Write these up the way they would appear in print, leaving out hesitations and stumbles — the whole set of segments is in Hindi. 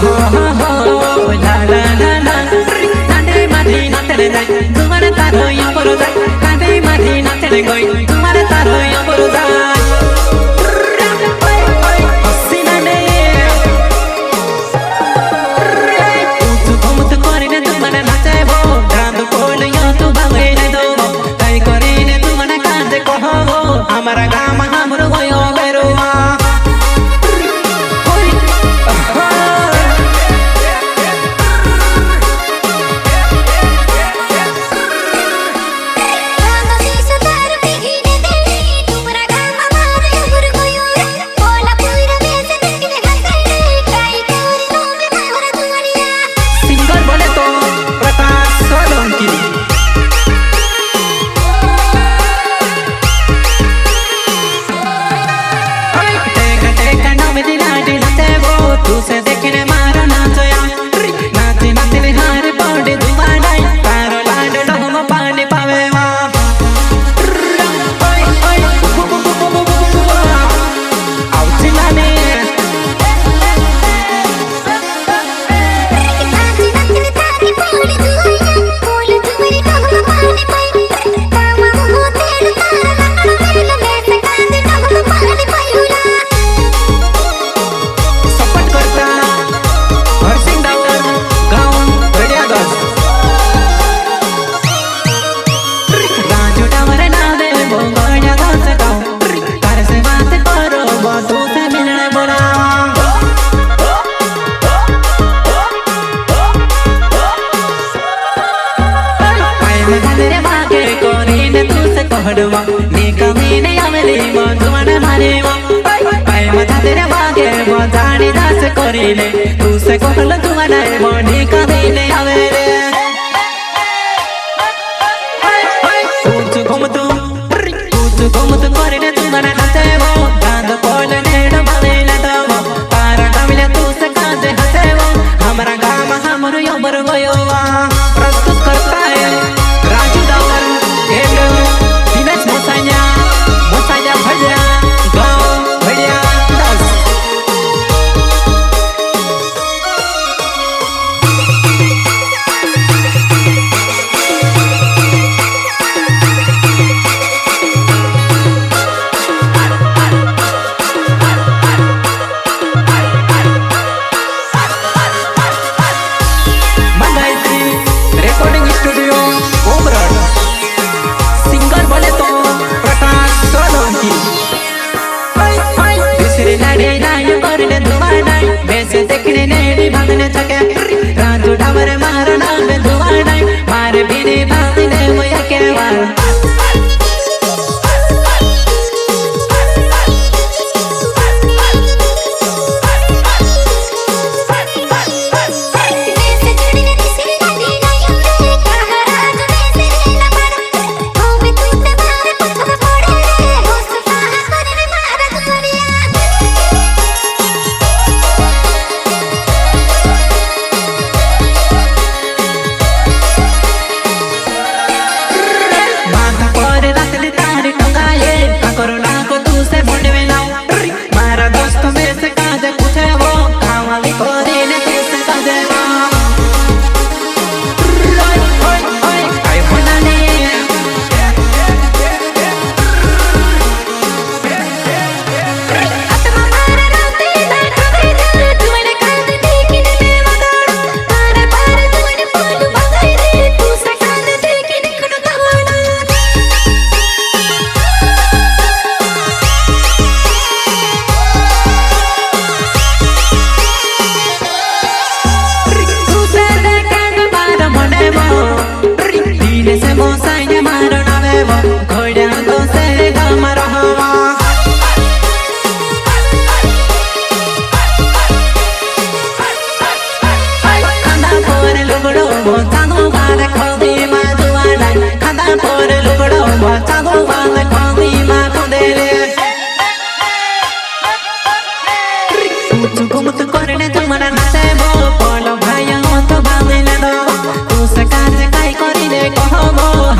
la la la la Nade mati natere jai Tumare taro yang boro jai Nade mati natere goi Tumare taro yang boro jai Osinane Utu komutu korine tumare nache bo Randu polo yo tu bangai ne do Kai korine tumare kante koho Amara gama hamuru goyo beruma हडवा नेका मेने आमले मधुवन मारे वो पाए मथा तेरे बागे वो जाने दास करेले तू से कहल तुमने वो नेका मेने आवेले तू घुमतु करेले तुमने नाचे वो दांत पोले नेड मावेले तो पारा कमिले तू से काजे हसे वो हमारा गामा हमरो यबर गयो प्रस्तुत करता है Raju Dawar Mosanya bhaiya gaon bhaiya das Mandai recording studio Umrad singer bole to दूसरे लड़े नाय करने दुआनाय वैसे देखने नेड़ी भागने थके राजू डावर मारना में दुआनाय मार बिने भागने वो यके वार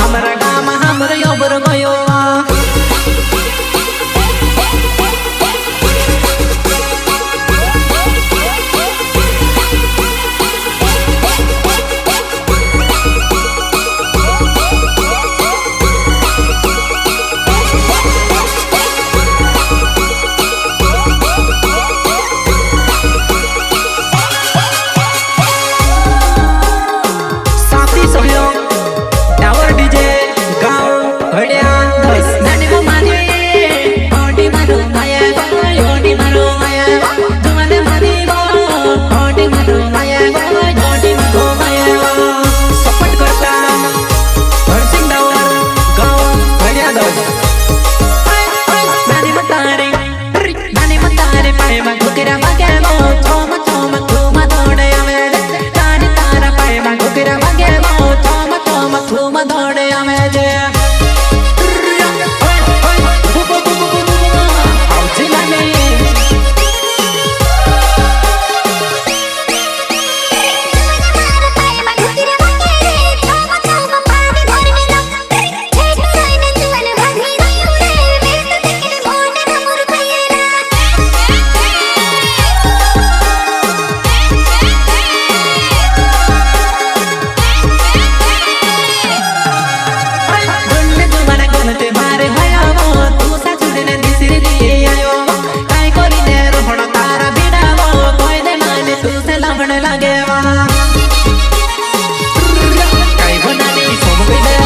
हमरा गाम हमर योबर गयो लगने लगे वहाँ कई बनानी सोम गई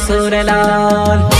सुरलाल।